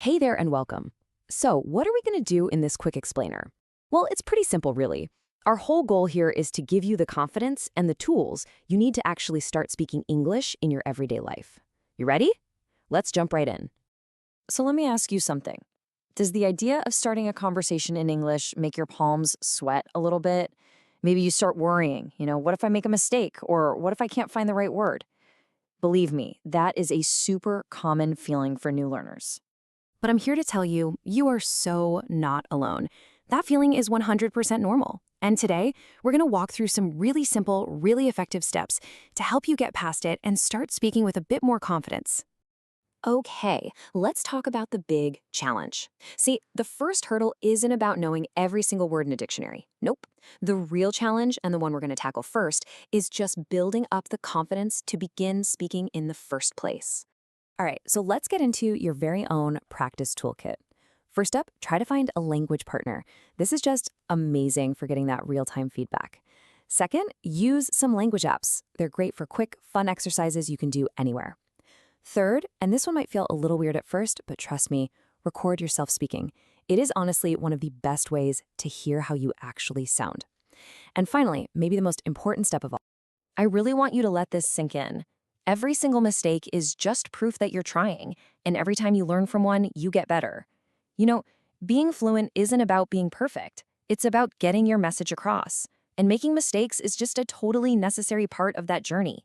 Hey there and welcome. So, what are we going to do in this quick explainer? Well, it's pretty simple, really. Our whole goal here is to give you the confidence and the tools you need to actually start speaking English in your everyday life. You ready? Let's jump right in. So, let me ask you something. Does the idea of starting a conversation in English make your palms sweat a little bit? Maybe you start worrying, what if I make a mistake? Or what if I can't find the right word? Believe me, that is a super common feeling for new learners. But I'm here to tell you, you are so not alone. That feeling is 100% normal. And today, we're going to walk through some really simple, really effective steps to help you get past it and start speaking with a bit more confidence. Okay, let's talk about the big challenge. See, the first hurdle isn't about knowing every single word in a dictionary. Nope. The real challenge, and the one we're going to tackle first, is just building up the confidence to begin speaking in the first place. All right, so let's get into your very own practice toolkit. First up, try to find a language partner. This is just amazing for getting that real-time feedback. Second, use some language apps. They're great for quick, fun exercises you can do anywhere. Third, and this one might feel a little weird at first, but trust me, record yourself speaking. It is honestly one of the best ways to hear how you actually sound. And finally, maybe the most important step of all, I really want you to let this sink in. Every single mistake is just proof that you're trying, and every time you learn from one, you get better. You know, being fluent isn't about being perfect. It's about getting your message across, and making mistakes is just a totally necessary part of that journey.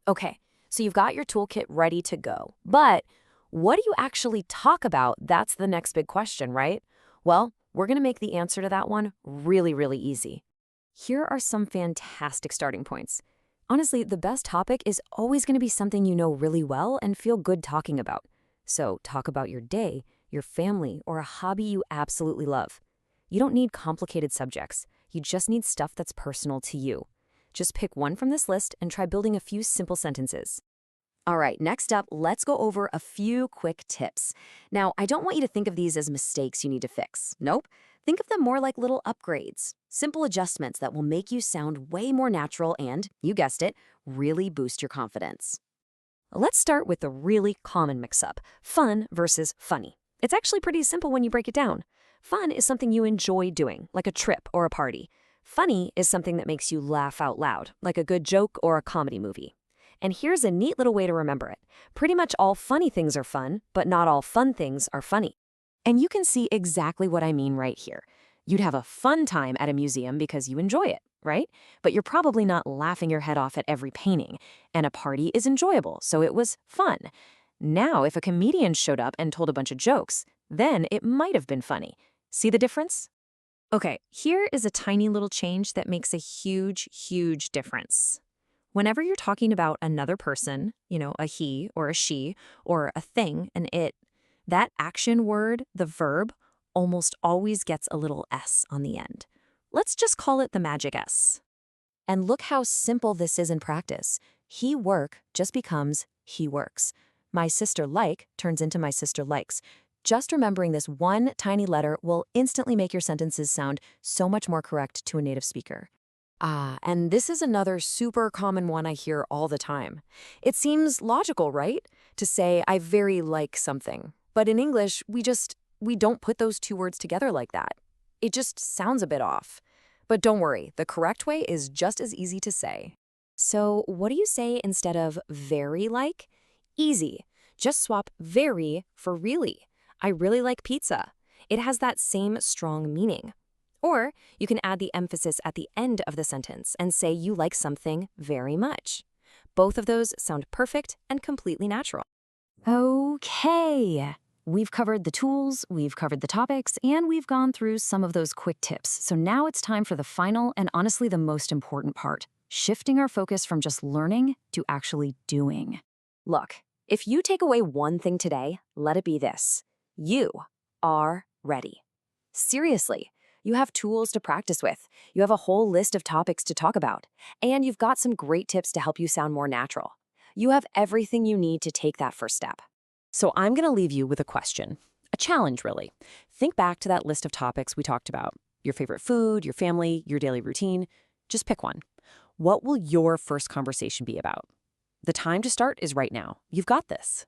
Okay, so you've got your toolkit ready to go, but what do you actually talk about? That's the next big question, right? Well, we're going to make the answer to that one really, really easy. Here are some fantastic starting points. Honestly, the best topic is always going to be something you know really well and feel good talking about. So talk about your day, your family, or a hobby you absolutely love. You don't need complicated subjects. You just need stuff that's personal to you. Just pick one from this list and try building a few simple sentences. All right, next up, let's go over a few quick tips. Now, I don't want you to think of these as mistakes you need to fix. Nope. Think of them more like little upgrades, simple adjustments that will make you sound way more natural and, you guessed it, really boost your confidence. Let's start with the really common mix-up, fun versus funny. It's actually pretty simple when you break it down. Fun is something you enjoy doing, like a trip or a party. Funny is something that makes you laugh out loud, like a good joke or a comedy movie. And here's a neat little way to remember it. Pretty much all funny things are fun, but not all fun things are funny. And you can see exactly what I mean right here. You'd have a fun time at a museum because you enjoy it, right? But you're probably not laughing your head off at every painting. And a party is enjoyable, so it was fun. Now, if a comedian showed up and told a bunch of jokes, then it might have been funny. See the difference? Okay, here is a tiny little change that makes a huge, huge difference. Whenever you're talking about another person, a he or a she, or a thing, an it, that action word, the verb, almost always gets a little S on the end. Let's just call it the magic S. And look how simple this is in practice. He work just becomes he works. My sister like turns into my sister likes. Just remembering this one tiny letter will instantly make your sentences sound so much more correct to a native speaker. And this is another super common one I hear all the time. It seems logical, right? To say, I very like something. But in English, we don't put those two words together like that. It just sounds a bit off. But don't worry, the correct way is just as easy to say. So what do you say instead of very like? Easy. Just swap very for really. I really like pizza. It has that same strong meaning. Or you can add the emphasis at the end of the sentence and say you like something very much. Both of those sound perfect and completely natural. Okay, we've covered the tools, we've covered the topics, and we've gone through some of those quick tips. So now it's time for the final and honestly the most important part, shifting our focus from just learning to actually doing. Look, if you take away one thing today, let it be this. You are ready. Seriously. You have tools to practice with. You have a whole list of topics to talk about. And you've got some great tips to help you sound more natural. You have everything you need to take that first step. So I'm going to leave you with a question, a challenge really. Think back to that list of topics we talked about. Your favorite food, your family, your daily routine. Just pick one. What will your first conversation be about? The time to start is right now. You've got this.